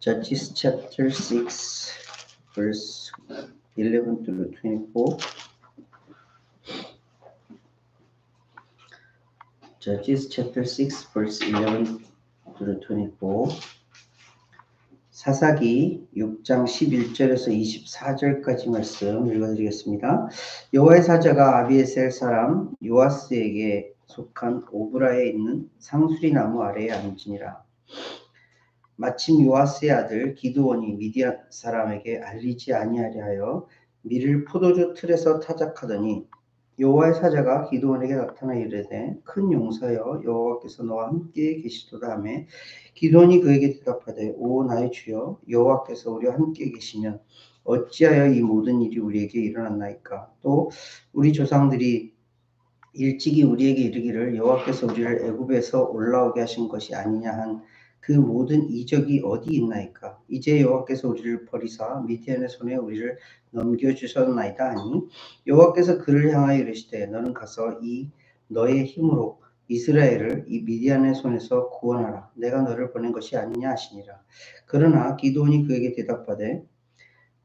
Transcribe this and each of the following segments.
Judges chapter 6, verse 11 through 24. Judges chapter 6, verse 11 through 24. 사사기 6장 11절에서 24절까지 말씀 읽어드리겠습니다. 여호와의 사자가 아비에셀 사람 요아스에게 속한 오브라에 있는 상수리 나무 아래에 앉으니라. 마침 요아스의 아들 기드온이 미디안 사람에게 알리지 아니하려 하여 밀을 포도주 틀에서 타작하더니 여호와의 사자가 기드온에게 나타나 이르되 큰 용사여 여호와께서 너와 함께 계시도다 하매 기드온이 그에게 대답하되 오 나의 주여 여호와께서 우리와 함께 계시면 어찌하여 이 모든 일이 우리에게 일어났나이까. 또 우리 조상들이 일찍이 우리에게 이르기를 여호와께서 우리를 애굽에서 올라오게 하신 것이 아니냐 한 그 모든 이적이 어디 있나이까. 이제 여호와께서 우리를 버리사 미디안의 손에 우리를 넘겨주셨나이다 하니 여호와께서 그를 향하여 이르시되 너는 가서 이 너의 힘으로 이스라엘을 이 미디안의 손에서 구원하라. 내가 너를 보낸 것이 아니냐 하시니라. 그러나 기드온이 그에게 대답하되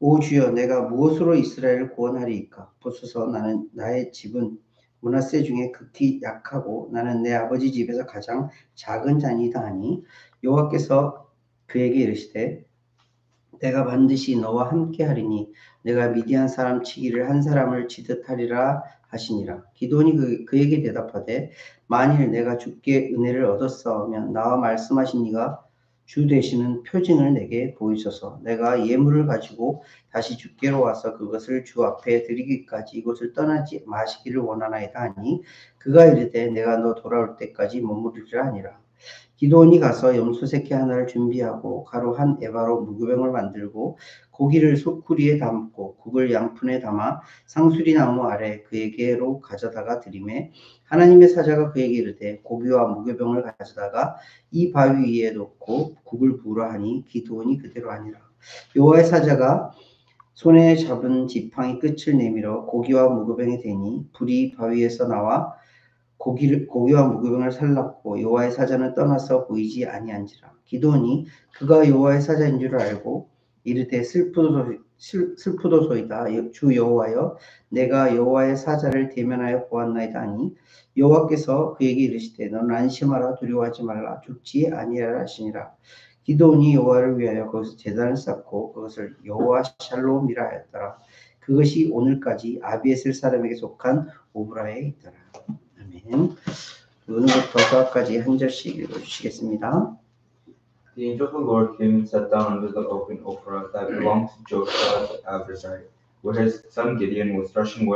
오 주여 내가 무엇으로 이스라엘을 구원하리이까. 보소서 나의 집은 므낫세 중에 극히 약하고 나는 내 아버지 집에서 가장 작은 자니이다 하니 여호와께서 그에게 이르시되 내가 반드시 너와 함께 하리니 내가 미디안 사람 치기를 한 사람을 치듯 하리라 하시니라. 기드온이 그에게 대답하되 만일 내가 주께 은혜를 얻었사오면 나와 말씀하신 이가 주 되시는 표징을 내게 보이소서. 내가 예물을 가지고 다시 주께로 와서 그것을 주 앞에 드리기까지 이곳을 떠나지 마시기를 원하나이다 하니 그가 이르되 내가 너 돌아올 때까지 머무르리라 하니라. 기드온이 가서 염소 새끼 하나를 준비하고 가루 한 에바로 무교병을 만들고 고기를 소쿠리에 담고 국을 양푼에 담아 상수리 나무 아래 그에게로 가져다가 드리매 하나님의 사자가 그에게 이르되 고기와 무교병을 가져다가 이 바위 위에 놓고 국을 부으라 하니 기드온이 그대로 하니라. 여호와의 사자가 손에 잡은 지팡이 끝을 내밀어 고기와 무교병에 대니 불이 바위에서 나와 고기와 무교병을 살랐고 여호와의 사자는 떠나서 보이지 아니한지라. 기드온이 그가 여호와의 사자인 줄 알고 이르되 슬프도소이다. 주 여호와여 내가 여호와의 사자를 대면하여 보았나이다 하니 여호와께서 그에게 이르시되 너는 안심하라 두려워하지 말라 죽지 아니하라 하시니라. 기드온이 여호와를 위하여 거기서 제단을 쌓고 그것을 여호와 샬롬이라 하였더라. 그것이 오늘까지 아비에셀 사람에게 속한 오브라에 있더라. 아멘. 오늘부터 까지 한 절씩 읽어주시겠습니다. The angel of the Lord came and sat down under the open Ophrah that belonged to Joshua's adversary, where his son Gideon was threshing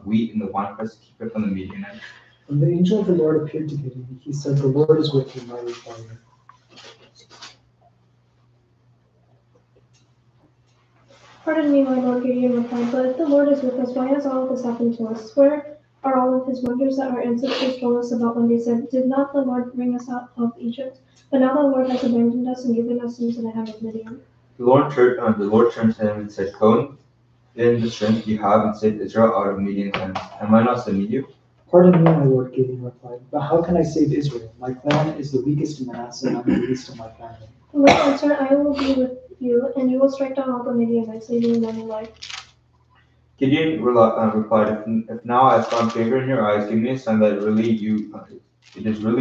wheat in the winepress to keep it from the Midianites. When the angel of the Lord appeared to Gideon, he said, "The Lord is with you, mighty warrior." Pardon me, my lord, Gideon replied, but if the Lord is with us, why has all of this happened to us? Where are all of his wonders that our ancestors told us about when they said, did not the Lord bring us out of Egypt? But now the Lord has abandoned us and given us into the hand of Midian. The Lord turned to him and said, go in the strength you have and save Israel out of Midian's hands. Am I not sending you? Pardon me, my lord, Gideon replied, but how can I save Israel? My clan is the weakest in Manasseh, and I'm the least of my family. The Lord answered, I will be with you, and you will strike down all the Midianites, leaving none alive. Gideon replied, if now I have found favor in your eyes, give me a sign that it is really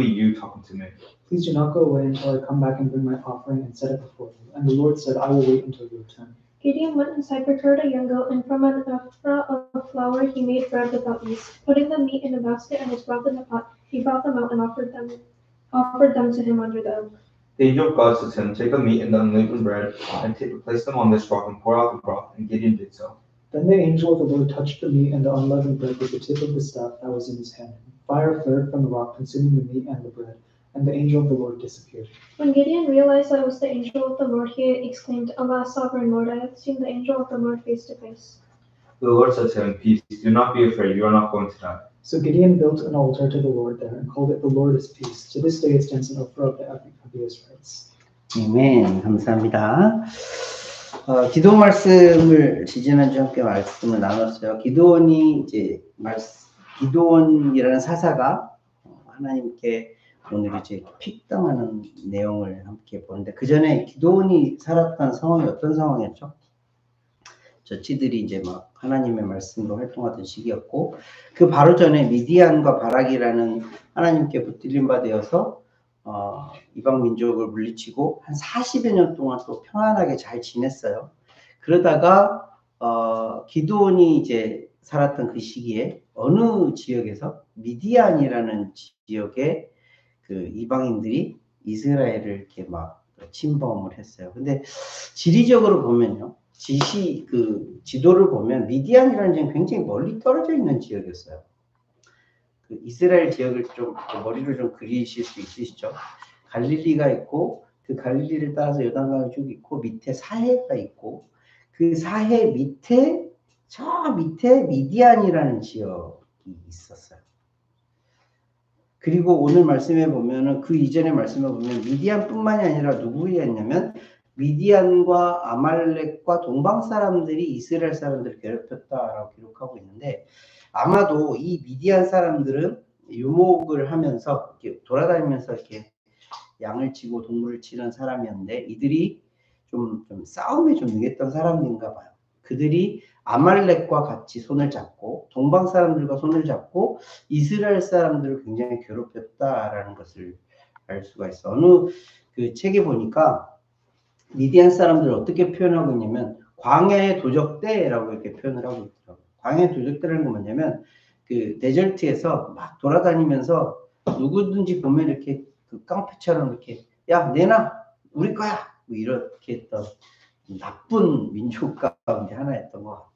you talking to me. Please do not go away until I come back and bring my offering and set it before you. And the Lord said, I will wait until you return. Gideon went inside, procured a young goat, and from an ephah of flour he made bread without yeast. Putting the meat in a basket and its broth in a pot, he brought them out and offered them to him under the oak. The angel of God said to him, take the meat and the unleavened bread, and place them on this rock and pour out the broth. And Gideon did so. Then the angel of the Lord touched the meat and the unleavened bread with the tip of the staff that was in his hand. Fire flared from the rock, consuming the meat and the bread, and the angel of the Lord disappeared. When Gideon realized that it was the angel of the Lord, he exclaimed, Alas, sovereign Lord, I have seen the angel of the Lord face to face. The Lord said to him, peace, do not be afraid, you are not going to die. So Gideon built an altar to the Lord there and called it the Lord is peace. To this day it stands in Ophrah of the Israelites. 아멘. 감사합니다. 기도 말씀을 지지난주 함께 말씀을 나눴어요. 기도원이라는 사사가 하나님께 오늘 이제 픽당하는 내용을 함께 보는데, 그 전에 기도원이 살았던 상황이 어떤 상황이었죠? 저치들이 이제 막 하나님의 말씀으로 활동하던 시기였고, 그 바로 전에 미디안과 바락이라는 하나님께 붙들림 바 되어서 이방 민족을 물리치고 한 40여 년 동안 또 평안하게 잘 지냈어요. 그러다가 기드온이 이제 살았던 그 시기에 어느 지역에서 미디안이라는 지역에 그 이방인들이 이스라엘을 이렇게 막 침범을 했어요. 근데 지리적으로 보면요, 지도를 보면 미디안이라는 지역은 굉장히 멀리 떨어져 있는 지역이었어요. 그 이스라엘 지역을 좀 머리로 좀 그리실 수 있으시죠? 갈릴리가 있고, 그 갈릴리를 따라서 요단강이 쭉 있고, 밑에 사해가 있고, 그 사해 밑에, 저 밑에 미디안이라는 지역이 있었어요. 그리고 오늘 말씀해 보면은, 그 이전에 말씀해 보면 미디안뿐만이 아니라 누구였냐면 미디안과 아말렉과 동방 사람들이 이스라엘 사람들을 괴롭혔다라고 기록하고 있는데, 아마도 이 미디안 사람들은 유목을 하면서 이렇게 돌아다니면서 이렇게 양을 치고 동물을 치는 사람이었는데, 이들이 좀 싸움에 좀 능했던 사람인가 봐요. 그들이 아말렉과 같이 손을 잡고 동방 사람들과 손을 잡고 이스라엘 사람들을 굉장히 괴롭혔다라는 것을 알 수가 있어. 어느 그 책에 보니까 미디안 사람들을 어떻게 표현하고 있냐면 광야의 도적대라고 이렇게 표현을 하고 있더라고요. 광야의 도적대라는 건 뭐냐면 그 데절트에서 막 돌아다니면서 누구든지 보면 이렇게 그 깡패처럼 이렇게 야 내놔 우리 거야 뭐 이렇게 했던 나쁜 민족 가운데 하나였던 것 같아요.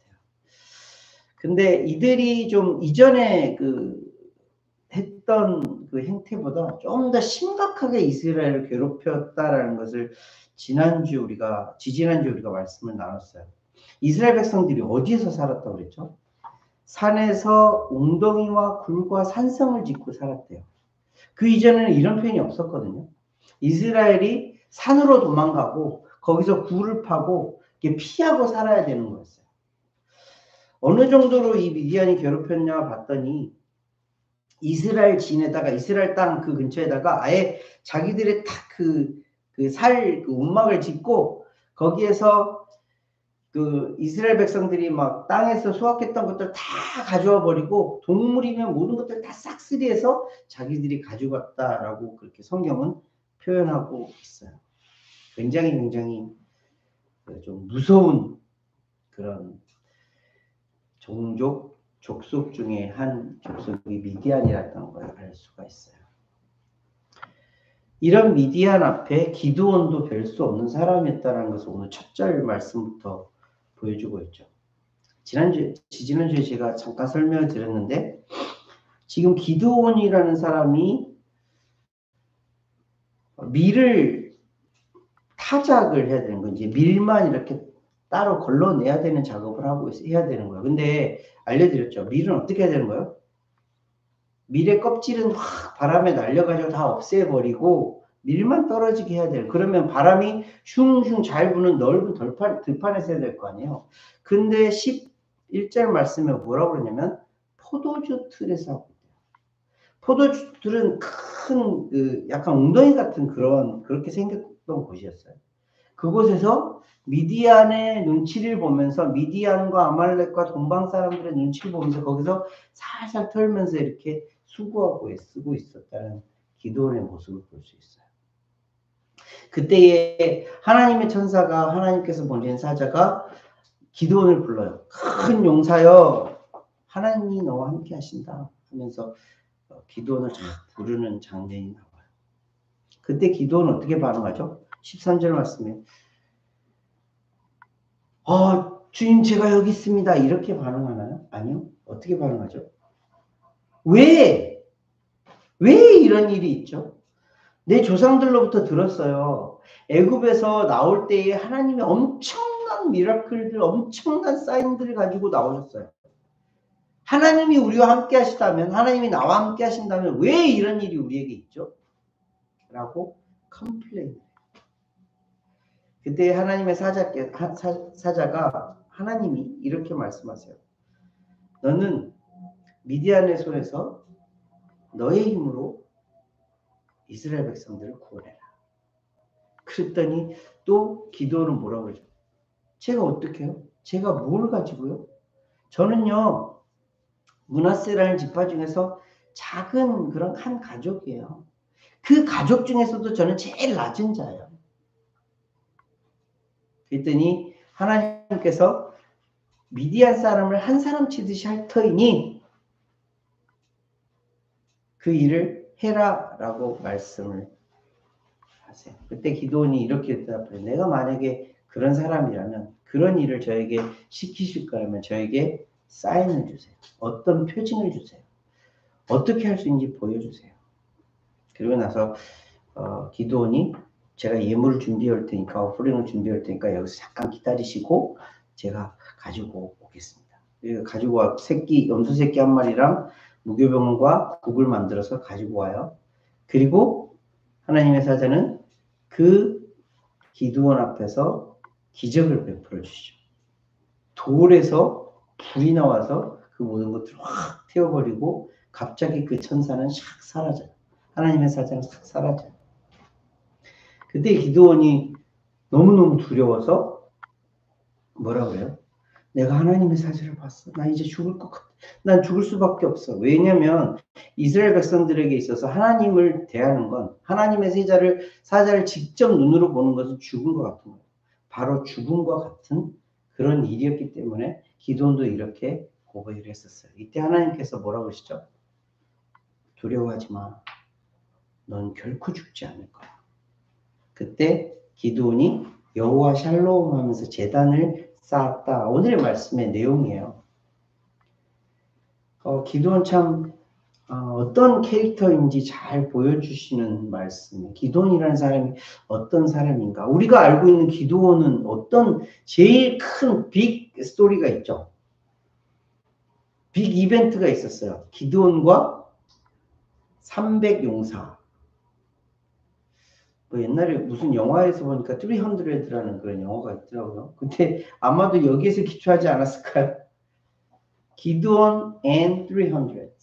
근데 이들이 좀 이전에 그 했던 그 행태보다 좀 더 심각하게 이스라엘을 괴롭혔다라는 것을 지지난주 우리가 말씀을 나눴어요. 이스라엘 백성들이 어디에서 살았다고 그랬죠? 산에서 웅덩이와 굴과 산성을 짓고 살았대요. 그 이전에는 이런 표현이 없었거든요. 이스라엘이 산으로 도망가고 거기서 굴을 파고 이렇게 피하고 살아야 되는 거였어요. 어느 정도로 이 미디안이 괴롭혔냐 봤더니 이스라엘 진에다가 이스라엘 땅 그 근처에다가 아예 자기들의 딱 그 움막을 짓고 거기에서 그 이스라엘 백성들이 막 땅에서 수확했던 것들 다 가져와 버리고 동물이면 모든 것들 다 싹쓸이해서 자기들이 가져갔다라고 그렇게 성경은 표현하고 있어요. 굉장히 좀 무서운 그런 족속 중에 한 족속이 미디안이라는 걸 알 수가 있어요. 이런 미디안 앞에 기드온도 별 수 없는 사람이었다는 것을 오늘 첫 절 말씀부터 보여주고 있죠. 지난주에 제가 잠깐 설명을 드렸는데 지금 기드온이라는 사람이 밀을 타작을 해야 되는 거예요. 이제 밀만 이렇게 따로 걸러내야 되는 작업을 해야 되는 거예요. 근데 알려드렸죠. 밀은 어떻게 해야 되는 거예요? 밀의 껍질은 확 바람에 날려가지고 다 없애버리고 밀만 떨어지게 해야 돼요. 그러면 바람이 슝슝 잘 부는 넓은 들판에서 해야 될 거 아니에요. 근데 11절 말씀에 뭐라고 그러냐면 포도주 틀에서 하고 있대요. 포도주 틀은 큰 약간 웅덩이 같은 그렇게 생겼던 곳이었어요. 그곳에서 미디안의 눈치를 보면서 미디안과 아말렉과 동방 사람들의 눈치를 보면서 거기서 살살 털면서 이렇게 수고하고 애쓰고 있었다는 기드온의 모습을 볼 수 있어요. 그때에 하나님의 천사가 하나님께서 보낸 사자가 기드온을 불러요. 큰 용사여 하나님이 너와 함께 하신다 하면서 기드온을 부르는 장면이 나와요. 그때 기드온은 어떻게 반응하죠? 13절 말씀에 주님 제가 여기 있습니다. 이렇게 반응하나요? 아니요. 어떻게 반응하죠? 왜 이런 일이 있죠? 내 조상들로부터 들었어요. 애굽에서 나올 때에 하나님이 엄청난 미라클들, 엄청난 사인들을 가지고 나오셨어요. 하나님이 우리와 함께 하시다면, 하나님이 나와 함께 하신다면 왜 이런 일이 우리에게 있죠? 라고 컴플레인. 그때 하나님의 사자가 하나님이 이렇게 말씀하세요. 너는 미디안의 손에서 너의 힘으로 이스라엘 백성들을 구원해라. 그랬더니 또 기도는 뭐라고 그러죠? 제가 어떻게 해요? 제가 뭘 가지고요? 저는요, 므낫세라는 지파 중에서 작은 그런 한 가족이에요. 그 가족 중에서도 저는 제일 낮은 자예요. 그랬더니 하나님께서 미디안 사람을 한 사람 치듯이 할 터이니 그 일을 해라라고 말씀을 하세요. 그때 기도원이 이렇게 대답해요. 내가 만약에 그런 사람이라면 그런 일을 저에게 시키실 거라면 저에게 사인을 주세요. 어떤 표징을 주세요. 어떻게 할 수 있는지 보여주세요. 그리고 나서 기도원이 제가 예물을 준비해 올 테니까 오프링을 준비해 올 테니까 여기서 잠깐 기다리시고 제가 가지고 오겠습니다. 가지고 와 염소 새끼 한 마리랑 무교병과 국을 만들어서 가지고 와요. 그리고 하나님의 사자는 그 기드온 앞에서 기적을 베풀어 주시죠. 돌에서 불이 나와서 그 모든 것들을 확 태워버리고 갑자기 그 천사는 샥 사라져요. 하나님의 사자는 싹 사라져요. 그때 기드온이 너무너무 두려워서 뭐라고 해요? 내가 하나님의 사자를 봤어. 나 이제 죽을 것 같아. 난 죽을 수밖에 없어. 왜냐면 이스라엘 백성들에게 있어서 하나님을 대하는 건 하나님의 사자를 직접 눈으로 보는 것은 죽은 것 같은 거예요. 바로 죽음과 같은 그런 일이었기 때문에 기드온도 이렇게 고백을 했었어요. 이때 하나님께서 뭐라고 하시죠? 두려워하지 마. 넌 결코 죽지 않을 거야. 그때 기드온이 여호와 샬롬 하면서 제단을 쌓았다. 오늘의 말씀의 내용이에요. 기드온 참 어떤 캐릭터인지 잘 보여주시는 말씀이에요. 기드온이라는 사람이 어떤 사람인가. 우리가 알고 있는 기드온은 어떤 제일 큰 빅 스토리가 있죠. 빅 이벤트가 있었어요. 기드온과 300용사. 옛날에 무슨 영화에서 보니까 300라는 그런 영화가 있더라고요. 근데 아마도 여기에서 기초하지 않았을까요? 기드온 and 300.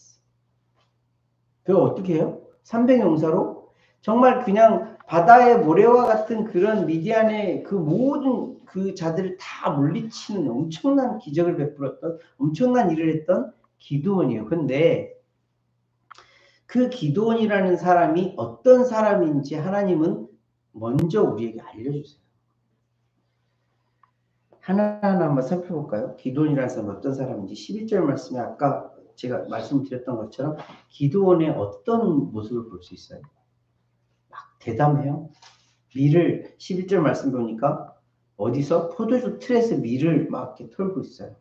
그거 어떻게 해요? 300용사로 정말 그냥 바다의 모래와 같은 그런 미디안의 그 모든 그 자들을 다 물리치는 엄청난 기적을 베풀었던 엄청난 일을 했던 기드온이에요. 근데 그 기드온이라는 사람이 어떤 사람인지 하나님은 먼저 우리에게 알려주세요. 하나하나 한번 살펴볼까요? 기드온이라는 사람이 어떤 사람인지 11절 말씀에 아까 제가 말씀드렸던 것처럼 기드온의 어떤 모습을 볼 수 있어요? 막 대담해요. 밀을 11절 말씀 보니까 어디서 포도주 틀에서 밀을 막 이렇게 털고 있어요.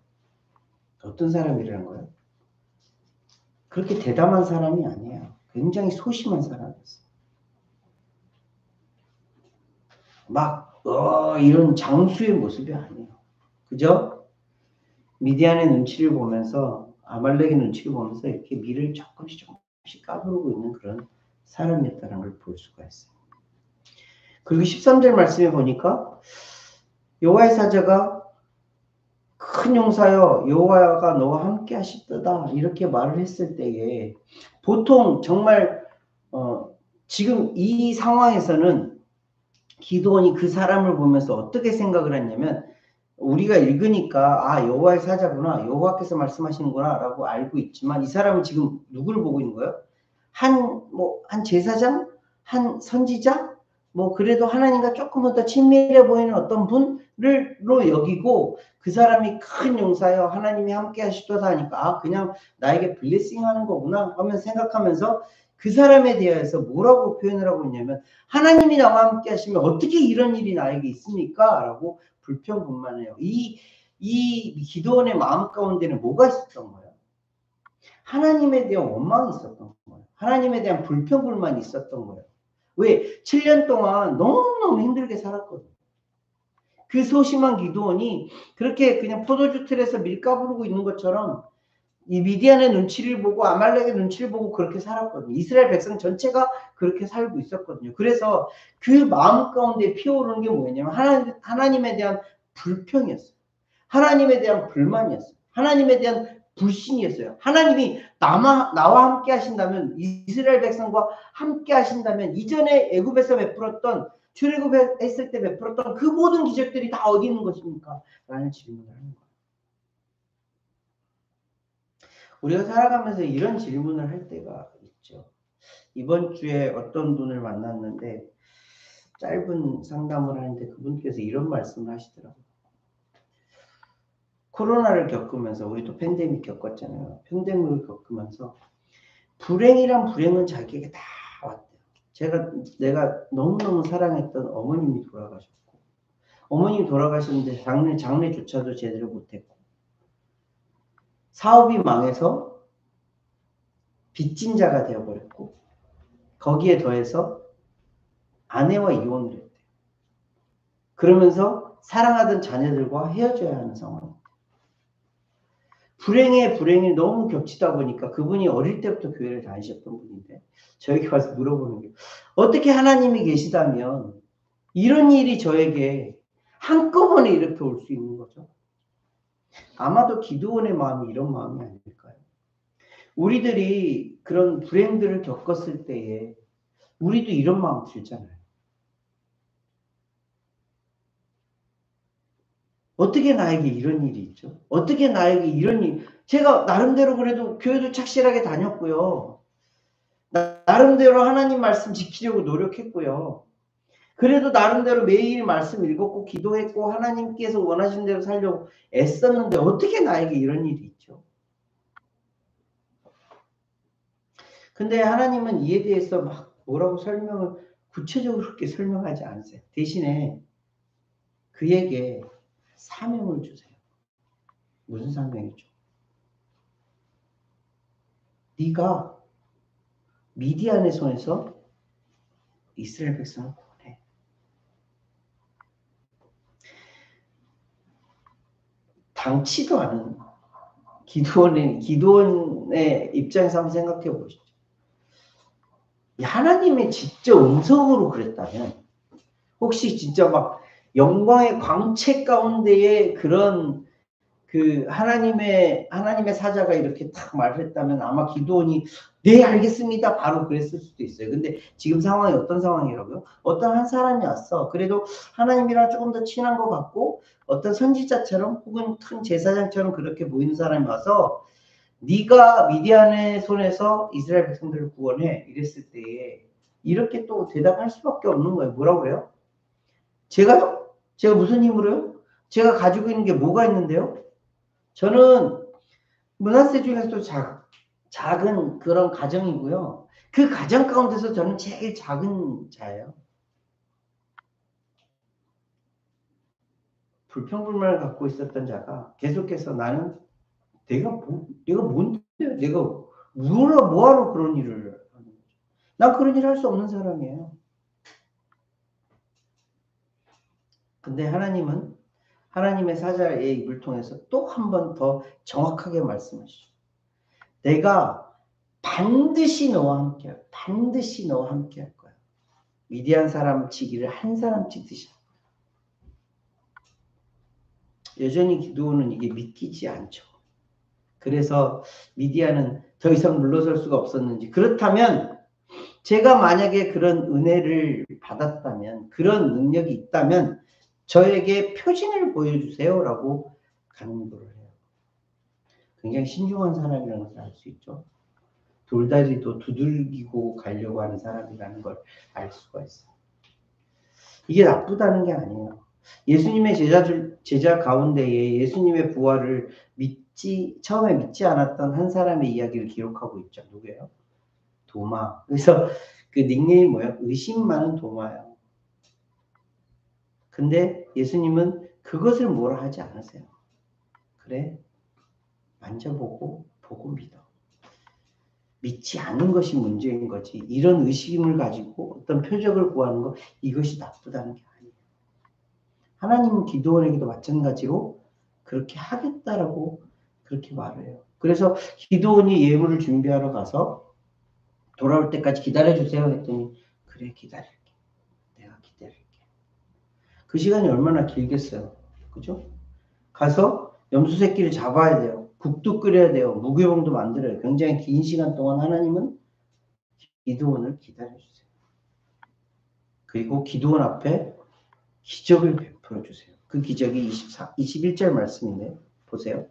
어떤 사람이라는 거예요? 그렇게 대담한 사람이 아니에요. 굉장히 소심한 사람이었어요. 막 이런 장수의 모습이 아니에요. 그죠? 미디안의 눈치를 보면서 아말렉의 눈치를 보면서 이렇게 밀을 조금씩 까부르고 있는 그런 사람이었다는 걸 볼 수가 있어요. 그리고 13절 말씀에 보니까 여호와의 사자가 큰 용사여 여호와가 너와 함께 하시도다 이렇게 말을 했을 때에 보통 정말 지금 이 상황에서는 기드온이 그 사람을 보면서 어떻게 생각을 했냐면 우리가 읽으니까 여호와의 사자구나 여호와께서 말씀하시는구나 라고 알고 있지만 이 사람은 지금 누구를 보고 있는 거예요? 한 제사장? 한 선지자? 그래도 하나님과 조금 더 친밀해 보이는 어떤 분으로 여기고 그 사람이 큰 용사여 하나님이 함께 하시도다 하니까 그냥 나에게 블레싱 하는 거구나 하면 생각하면서 그 사람에 대해서 뭐라고 표현을 하고 있냐면 하나님이 나와 함께 하시면 어떻게 이런 일이 나에게 있습니까? 라고 불평불만해요. 이 기드온의 마음 가운데는 뭐가 있었던 거예요? 하나님에 대한 원망이 있었던 거예요. 하나님에 대한 불평불만이 있었던 거예요. 왜? 7년 동안 너무너무 힘들게 살았거든요. 그 소심한 기드온이 그렇게 그냥 포도주 틀에서 밀가부르고 있는 것처럼 이 미디안의 눈치를 보고 아말렉의 눈치를 보고 그렇게 살았거든요. 이스라엘 백성 전체가 그렇게 살고 있었거든요. 그래서 그 마음 가운데 피어오르는 게 뭐였냐면 하나님에 대한 불평이었어요. 하나님에 대한 불만이었어요. 하나님에 대한 불신이었어요. 하나님이 나와 함께 하신다면, 이스라엘 백성과 함께 하신다면 이전에 애굽에서 베풀었던, 출애굽했을 때 베풀었던 그 모든 기적들이 다 어디 있는 것입니까? 라는 질문을 하는 거예요. 우리가 살아가면서 이런 질문을 할 때가 있죠. 이번 주에 어떤 분을 만났는데 짧은 상담을 하는데 그분께서 이런 말씀을 하시더라고요. 코로나를 겪으면서, 우리도 팬데믹 겪었잖아요. 팬데믹을 겪으면서 불행이란 불행은 자기에게 다 왔대요. 내가 너무너무 사랑했던 어머님이 돌아가셨고, 어머님이 돌아가셨는데 장례조차도 제대로 못했고, 사업이 망해서 빚진 자가 되어버렸고, 거기에 더해서 아내와 이혼을 했대요. 그러면서 사랑하던 자녀들과 헤어져야 하는 상황. 불행에 불행이 너무 겹치다 보니까, 그분이 어릴 때부터 교회를 다니셨던 분인데 저에게 와서 물어보는 게, 어떻게 하나님이 계시다면 이런 일이 저에게 한꺼번에 이렇게 올 수 있는 거죠? 아마도 기드온의 마음이 이런 마음이 아닐까요? 우리들이 그런 불행들을 겪었을 때에 우리도 이런 마음 들잖아요. 어떻게 나에게 이런 일이 있죠? 어떻게 나에게 이런 일, 제가 나름대로 그래도 교회도 착실하게 다녔고요. 나름대로 하나님 말씀 지키려고 노력했고요. 그래도 나름대로 매일 말씀 읽었고 기도했고 하나님께서 원하신 대로 살려고 애썼는데 어떻게 나에게 이런 일이 있죠? 근데 하나님은 이에 대해서 막 뭐라고 구체적으로 그렇게 설명하지 않으세요. 대신에 그에게 사명을 주세요. 무슨 사명이죠? 네가 미디안의 손에서 이스라엘 백성을 구원해. 당치도 않은 기드온의 입장에서 한번 생각해 보시죠. 하나님의 직접 음성으로 그랬다면, 혹시 진짜 막 영광의 광채 가운데에 그런 하나님의 사자가 이렇게 딱 말을 했다면 아마 기드온이 네 알겠습니다 바로 그랬을 수도 있어요. 근데 지금 상황이 어떤 상황이라고요? 어떤 한 사람이 왔어. 그래도 하나님이랑 조금 더 친한 것 같고 어떤 선지자처럼 혹은 큰 제사장처럼 그렇게 보이는 사람이 와서 네가 미디안의 손에서 이스라엘 백성들을 구원해 이랬을 때에 이렇게 또 대답할 수밖에 없는 거예요. 뭐라고 그래요? 제가요? 제가 무슨 힘으로요? 제가 가지고 있는 게 뭐가 있는데요? 저는 므낫세 중에서도 작은 그런 가정이고요. 그 가정 가운데서 저는 제일 작은 자예요. 불평불만을 갖고 있었던 자가 계속해서 나는 내가 뭔데? 내가 뭐하러 그런 일을 하는 거죠? 난 그런 일 할 수 없는 사람이에요. 근데 하나님은 하나님의 사자의 입을 통해서 또 한 번 더 정확하게 말씀하시죠. 내가 반드시 너와 함께 할 거야. 미디안 사람 치기를 한 사람 치듯이. 여전히 기드온은 이게 믿기지 않죠. 그래서 미디안은 더 이상 물러설 수가 없었는지, 그렇다면 제가 만약에 그런 은혜를 받았다면, 그런 능력이 있다면 저에게 표징을 보여주세요 라고 간구를 해요. 굉장히 신중한 사람이라는 것을 알 수 있죠. 돌다리도 두들기고 가려고 하는 사람이라는 걸 알 수가 있어요. 이게 나쁘다는 게 아니에요. 예수님의 제자 가운데에 예수님의 부활을 처음에 믿지 않았던 한 사람의 이야기를 기록하고 있죠. 누구예요? 도마. 그래서 그 닉네임이 뭐예요? 의심 많은 도마예요. 근데 예수님은 그것을 뭐라 하지 않으세요. 그래, 만져보고 보고 믿어. 믿지 않는 것이 문제인 거지. 이런 의심을 가지고 어떤 표적을 구하는 것, 이것이 나쁘다는 게 아니에요. 하나님은 기드온에게도 마찬가지로 그렇게 하겠다라고 그렇게 말을 해요. 그래서 기드온이 예물을 준비하러 가서 돌아올 때까지 기다려주세요 했더니, 그래 기다릴게. 내가 기다릴게. 그 시간이 얼마나 길겠어요. 그죠? 가서 염소 새끼를 잡아야 돼요. 국도 끓여야 돼요. 무교병도 만들어요. 굉장히 긴 시간 동안 하나님은 기드온을 기다려주세요. 그리고 기드온 앞에 기적을 베풀어 주세요. 그 기적이 21절 말씀인데 보세요.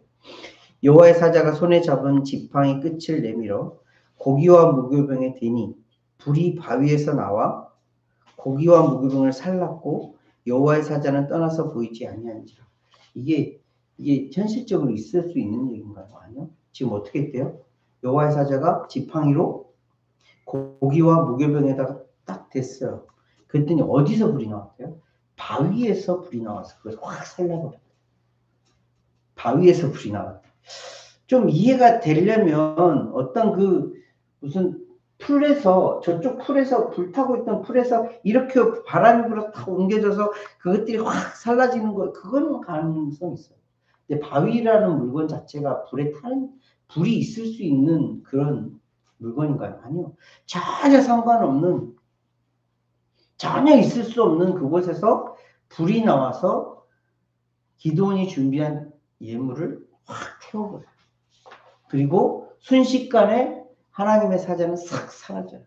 여호와의 사자가 손에 잡은 지팡이 끝을 내밀어 고기와 무교병에 대니 불이 바위에서 나와 고기와 무교병을 살랐고 여호와의 사자는 떠나서 보이지 아니한지라. 이게 현실적으로 있을 수 있는 얘기인가요? 아니요. 지금 어떻게 했대요? 여호와의 사자가 지팡이로 고기와 무교병에다가 딱 댔어요. 그랬더니 어디서 불이 나왔대요? 바위에서 불이 나와서 그걸 확 살려버렸대요. 바위에서 불이 나왔대요. 좀 이해가 되려면 어떤 무슨 풀에서 저쪽 풀에서 불타고 있던 풀에서 이렇게 바람이 불어 탁 옮겨져서 그것들이 확 살라지는 거 그거는 가능성 있어요. 근데 바위라는 물건 자체가 불이 있을 수 있는 그런 물건인가요? 아니요. 전혀 상관없는 전혀 있을 수 없는 그곳에서 불이 나와서 기드온이 준비한 예물을 확 태워버려요. 그리고 순식간에 하나님의 사자는 싹 사라져요.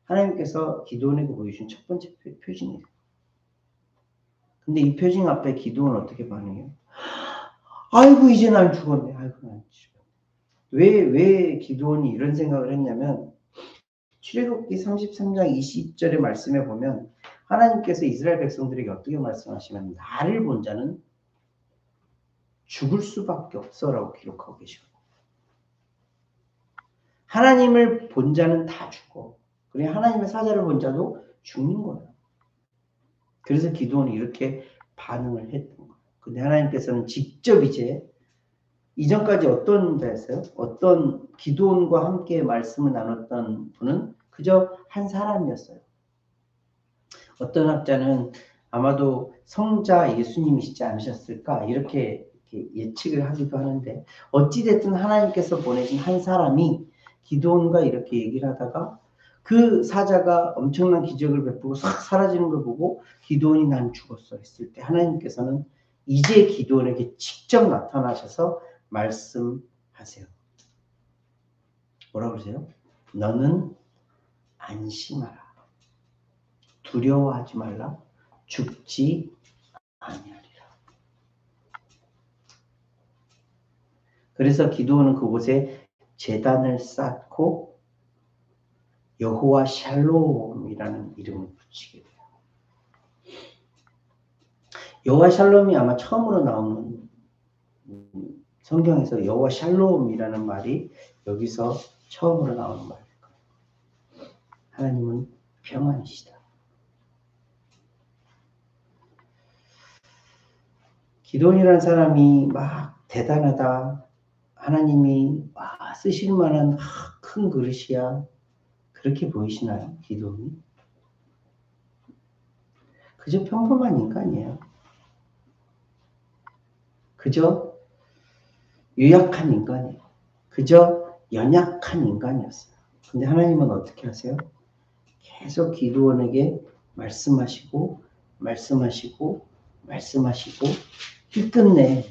하나님께서 기드온에게 보여주신 첫 번째 표징이에요. 근데 이 표징 앞에 기드온은 어떻게 반응해요? 아이고 이제 난 죽었네. 아이고 난 죽었네. 왜 기드온이 이런 생각을 했냐면 출애굽기 33장 20절의 말씀에 보면 하나님께서 이스라엘 백성들에게 어떻게 말씀하시면 나를 본 자는 죽을 수밖에 없어라고 기록하고 계시거든요. 하나님을 본 자는 다 죽어. 그래 하나님의 사자를 본 자도 죽는 거예요. 그래서 기드온이 이렇게 반응을 했던 거예요. 근데 하나님께서는 직접 이제 이전까지 어떤 자였어요? 어떤 기드온과 함께 말씀을 나눴던 분은 그저 한 사람이었어요. 어떤 학자는 아마도 성자 예수님이시지 않으셨을까 이렇게 예측을 하기도 하는데 어찌됐든 하나님께서 보내신 한 사람이 기드온과 이렇게 얘기를 하다가 그 사자가 엄청난 기적을 베푸고 싹 사라지는 걸 보고 기드온이 난 죽었어 했을 때 하나님께서는 이제 기드온에게 직접 나타나셔서 말씀하세요. 뭐라고 그러세요? 너는 안심하라. 두려워하지 말라. 죽지 아니하리라. 그래서 기드온은 그곳에 제단을 쌓고 여호와 샬롬이라는 이름을 붙이게 돼요. 여호와 샬롬이 아마 처음으로 나오는 성경에서 여호와 샬롬이라는 말이 여기서 처음으로 나오는 말일 거예요. 하나님은 평안이시다. 기드온이라는 사람이 막 대단하다. 하나님이 쓰실 만한 큰 그릇이야. 그렇게 보이시나요? 기드온이? 그저 평범한 인간이에요. 그저 유약한 인간이에요. 그저 연약한 인간이었어요. 근데 하나님은 어떻게 하세요? 계속 기드온에게 말씀하시고 끝끝내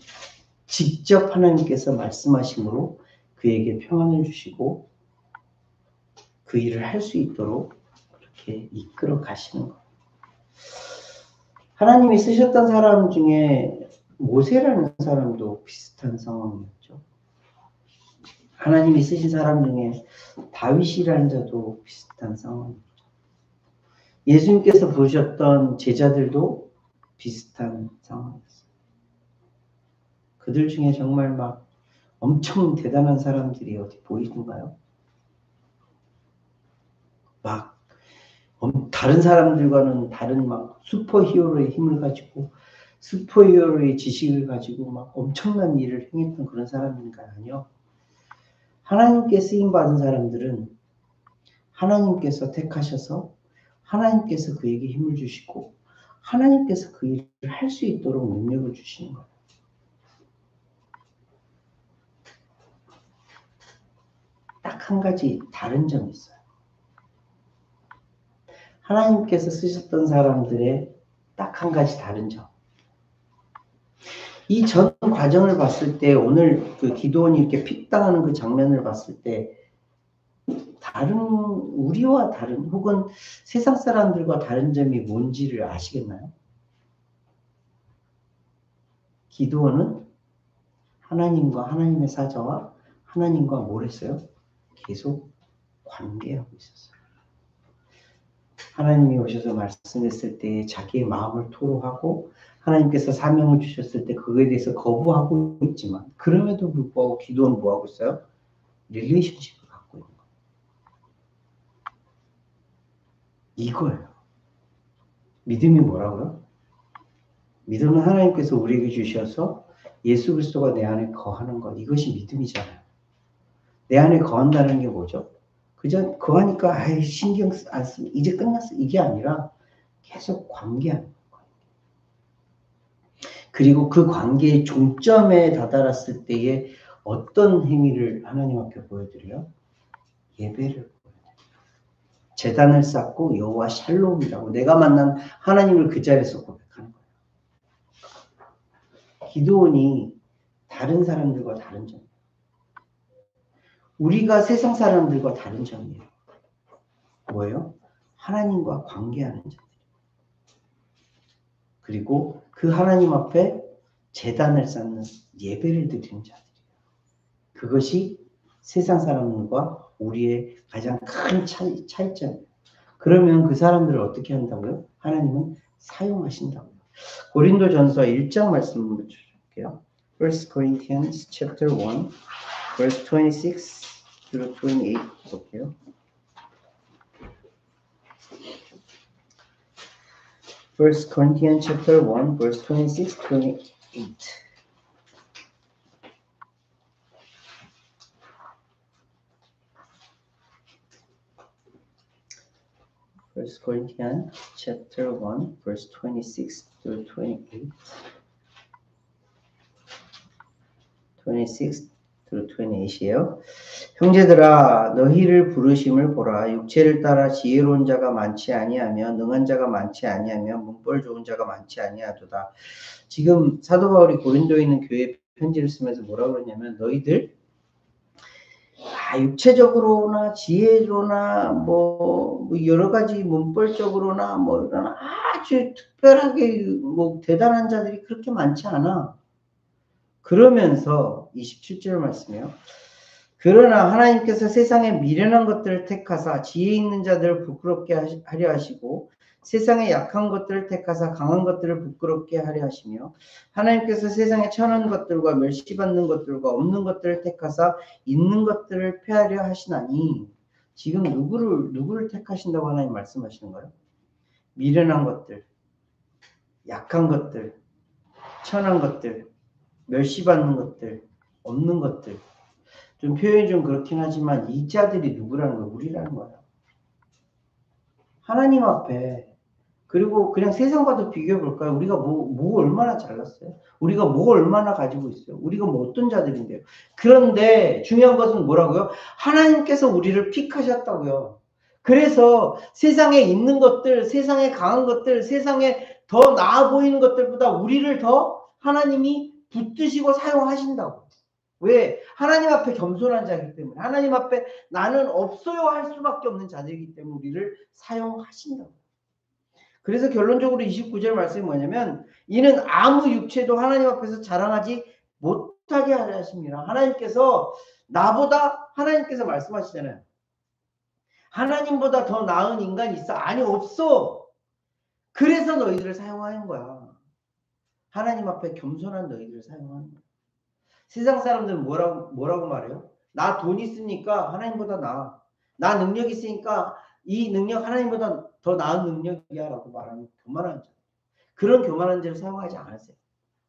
직접 하나님께서 말씀하심으로 그에게 평안을 주시고 그 일을 할 수 있도록 그렇게 이끌어 가시는 거예요. 하나님이 쓰셨던 사람 중에 모세라는 사람도 비슷한 상황이었죠. 하나님이 쓰신 사람 중에 다윗이라는 자도 비슷한 상황이었죠. 예수님께서 부르셨던 제자들도 비슷한 상황이었어요. 그들 중에 정말 막 엄청 대단한 사람들이 어디 보이던가요? 막 다른 사람들과는 다른 막 슈퍼히어로의 힘을 가지고 슈퍼히어로의 지식을 가지고 막 엄청난 일을 행했던 그런 사람인가요? 아니요. 하나님께 쓰임받은 사람들은 하나님께서 택하셔서 하나님께서 그에게 힘을 주시고 하나님께서 그 일을 할 수 있도록 능력을 주시는 거예요. 딱 한 가지 다른 점이 있어요. 하나님께서 쓰셨던 사람들의 딱 한 가지 다른 점. 이 전 과정을 봤을 때 오늘 그 기도원이 이렇게 픽당하는 그 장면을 봤을 때 우리와 다른 혹은 세상 사람들과 다른 점이 뭔지를 아시겠나요? 기도원은 하나님과 하나님의 사자와 하나님과 뭘 했어요? 계속 관계하고 있었어요. 하나님이 오셔서 말씀했을 때 자기의 마음을 토로하고 하나님께서 사명을 주셨을 때 그거에 대해서 거부하고 있지만 그럼에도 불구하고 기도는 뭐하고 있어요? 릴레이션십을 갖고 있는 거예요. 이거예요. 믿음이 뭐라고요? 믿음은 하나님께서 우리에게 주셔서 예수 그리스도가 내 안에 거하는 것. 이것이 믿음이잖아요. 내 안에 거한다는 게 뭐죠? 그저 거하니까 아이 신경 안 쓰면 이제 끝났어. 이게 아니라 계속 관계하는 거예요. 그리고 그 관계의 종점에 다다랐을 때에 어떤 행위를 하나님 앞에 보여드려요? 예배를 보여드려요. 제단을 쌓고 여호와 샬롬이라고 내가 만난 하나님을 그 자리에서 고백하는 거예요. 기도원이 다른 사람들과 다른 점이에요. 우리가 세상 사람들과 다른 점이에요. 뭐예요? 하나님과 관계하는 자들. 그리고 그 하나님 앞에 제단을 쌓는 예배를 드리는 자들이에요. 그것이 세상 사람들과 우리의 가장 큰 차이점이에요. 그러면 그 사람들을 어떻게 한다고요? 하나님은 사용하신다고요. 고린도전서 1장 말씀을 줄게요. 1 Corinthians chapter 1 verse 26 through 28 볼게요. 1 Corinthians chapter 1 verse 26 28. First Corinthians chapter 1 verse 26 through 28. 26 through 28이에요. 형제들아 너희를 부르심을 보라. 육체를 따라 지혜로운 자가 많지 아니하며 능한 자가 많지 아니하며 문벌 좋은 자가 많지 아니하도다. 지금 사도 바울이 고린도에 있는 교회에 편지를 쓰면서 뭐라고 그러냐면 너희들 육체적으로나 지혜로나 뭐 여러 가지 문벌적으로나 뭐 이런 아주 특별하게 뭐 대단한 자들이 그렇게 많지 않아. 그러면서 27절 말씀이에요. 그러나 하나님께서 세상에 미련한 것들을 택하사 지혜 있는 자들을 부끄럽게 하려 하시고 세상에 약한 것들을 택하사 강한 것들을 부끄럽게 하려 하시며 하나님께서 세상에 천한 것들과 멸시받는 것들과 없는 것들을 택하사 있는 것들을 폐하려 하시나니 지금 누구를 택하신다고 하나님 말씀하시는 거예요? 미련한 것들, 약한 것들, 천한 것들, 멸시받는 것들, 없는 것들. 좀 표현이 좀 그렇긴 하지만 이 자들이 누구라는 거예요? 우리라는 거예요. 하나님 앞에 그리고 그냥 세상과도 비교해 볼까요? 우리가 뭐 얼마나 잘났어요? 우리가 뭐 얼마나 가지고 있어요? 우리가 뭐 어떤 자들인데요? 그런데 중요한 것은 뭐라고요? 하나님께서 우리를 픽하셨다고요. 그래서 세상에 있는 것들, 세상에 강한 것들, 세상에 더 나아 보이는 것들보다 우리를 더 하나님이 붙드시고 사용하신다고. 왜? 하나님 앞에 겸손한 자이기 때문에 하나님 앞에 나는 없어요 할 수밖에 없는 자들이기 때문에 우리를 사용하신다고. 그래서 결론적으로 29절 말씀이 뭐냐면 이는 아무 육체도 하나님 앞에서 자랑하지 못하게 하려 하십니다. 하나님께서 나보다 하나님께서 말씀하시잖아요. 하나님보다 더 나은 인간이 있어? 아니 없어. 그래서 너희들을 사용하는 거야. 하나님 앞에 겸손한 너희들을 사용하는 거야. 세상 사람들은 뭐라고 말해요? 나 돈 있으니까 하나님보다 나아. 나 능력 있으니까 이 능력 하나님보다 더 나은 능력이야 라고 말하는 교만한 자. 그런 교만한 자를 사용하지 않으세요.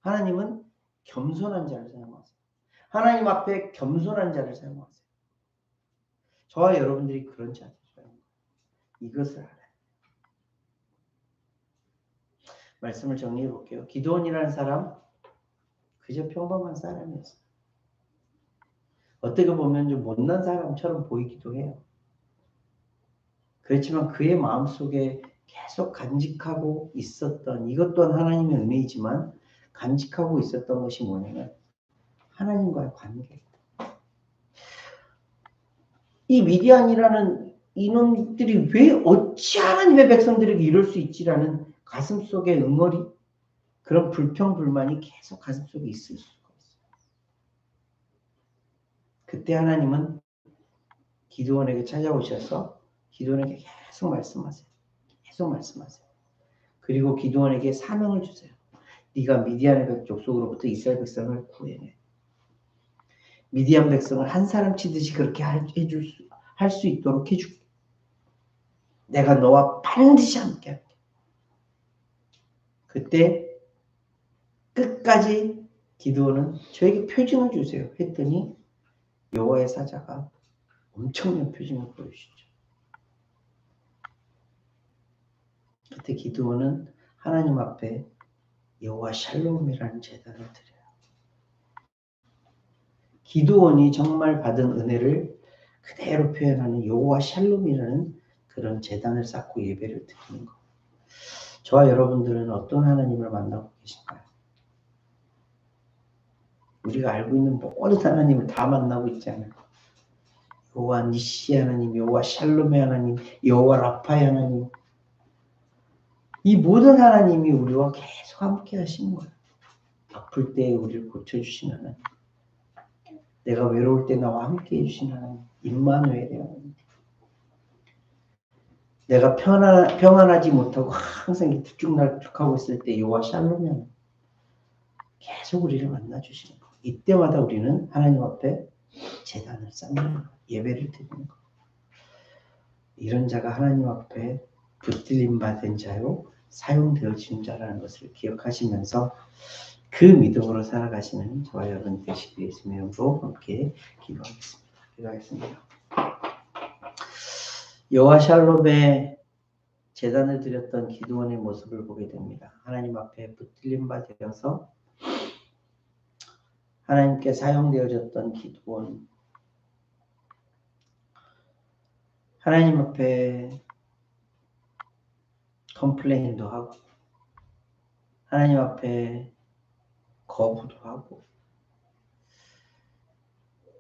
하나님은 겸손한 자를 사용하세요. 하나님 앞에 겸손한 자를 사용하세요. 저와 여러분들이 그런 자들이에요. 이것을 알아요. 말씀을 정리해 볼게요. 기도원이라는 사람 그저 평범한 사람이었어요. 어떻게 보면 좀 못난 사람처럼 보이기도 해요. 그렇지만 그의 마음속에 계속 간직하고 있었던 이것 또한 하나님의 은혜이지만 간직하고 있었던 것이 뭐냐면 하나님과의 관계. 이 미디안이라는 이놈들이 왜 어찌 하나님의 백성들에게 이럴 수 있지라는 가슴속의 응어리, 그런 불평불만이 계속 가슴속에 있을 수가 있어요. 그때 하나님은 기드온에게 찾아오셔서 기드온에게 계속 말씀하세요. 계속 말씀하세요. 그리고 기드온에게 사명을 주세요. 네가 미디안의 족속으로부터 이스라엘 백성을 구해내. 미디안 백성을 한 사람 치듯이 그렇게 할 수 있도록 해줄게. 내가 너와 반드시 함께 할게. 그때 끝까지 기드온은 저에게 표징을 주세요 했더니 여호와의 사자가 엄청난 표징을 보여주시죠. 그때 기드온은 하나님 앞에 여호와 샬롬이라는 제단을 드려요. 기드온이 정말 받은 은혜를 그대로 표현하는 여호와 샬롬이라는 그런 제단을 쌓고 예배를 드리는 것. 저와 여러분들은 어떤 하나님을 만나고 계신가요? 우리가 알고 있는 모든 하나님을 다 만나고 있지 않을까? 여호와 니시 하나님, 여호와 샬롬의 하나님, 여호와 라파의 하나님, 이 모든 하나님이 우리와 계속 함께 하시는 거예요. 아플 때 우리를 고쳐주신 하나님, 내가 외로울 때 나와 함께 해주신 하나님, 임마누엘의 하나님, 내가 평안하지 못하고 항상 들쭉날쭉하고 있을 때 여호와 샬롬의 하나님, 계속 우리를 만나주시는 거예요. 이때마다 우리는 하나님 앞에 제단을 쌓는 거예요. 예배를 드리는 거예요. 이런 자가 하나님 앞에 붙들림 받은 자요 사용되어진 자라는 것을 기억하시면서 그 믿음으로 살아가시는 저와 여러분 되시기 위해서 이름으로 함께 기도하겠습니다. 기도하겠습니다. 여호와 샬롬의 제단을 드렸던 기드온의 모습을 보게 됩니다. 하나님 앞에 붙들림 받아서 하나님께 사용되어졌던 기드온, 하나님 앞에 컴플레인도 하고 하나님 앞에 거부도 하고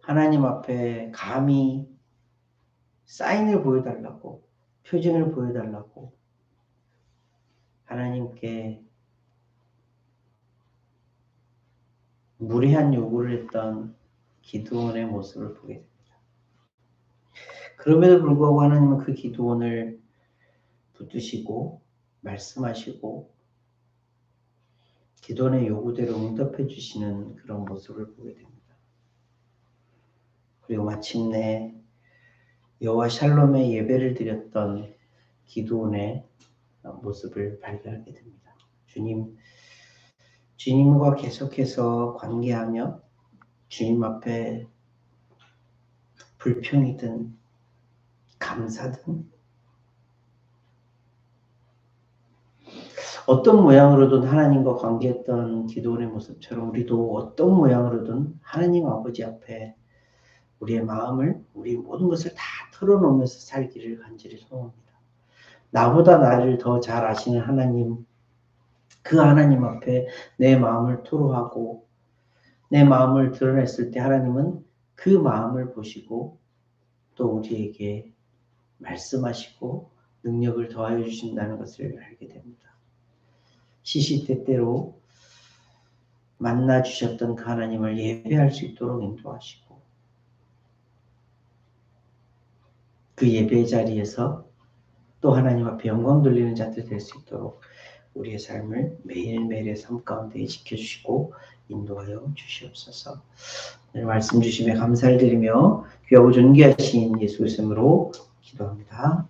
하나님 앞에 감히 사인을 보여달라고, 표징을 보여달라고 하나님께 무례한 요구를 했던 기드온의 모습을 보게 됩니다. 그럼에도 불구하고 하나님은 그 기드온을 붙드시고 말씀하시고 기드온의 요구대로 응답해 주시는 그런 모습을 보게 됩니다. 그리고 마침내 여호와 샬롬의 예배를 드렸던 기드온의 모습을 발견하게 됩니다. 주님과 계속해서 관계하며 주님 앞에 불평이든 감사든 어떤 모양으로든 하나님과 관계했던 기드온의 모습처럼 우리도 어떤 모양으로든 하나님 아버지 앞에 우리의 마음을, 우리 모든 것을 다 털어놓으면서 살기를 간절히 소원합니다. 나보다 나를 더 잘 아시는 하나님, 그 하나님 앞에 내 마음을 토로하고 내 마음을 드러냈을 때 하나님은 그 마음을 보시고 또 우리에게 말씀하시고 능력을 더하여 주신다는 것을 알게 됩니다. 시시때때로 만나 주셨던 그 하나님을 예배할 수 있도록 인도하시고 그 예배 자리에서 또 하나님 앞에 영광 돌리는 자들 될 수 있도록 우리의 삶을 매일매일의 삶 가운데 지켜주시고 인도하여 주시옵소서. 오늘 말씀 주심에 감사를 드리며 귀하고 존귀하신 예수 그리스도로 기도합니다.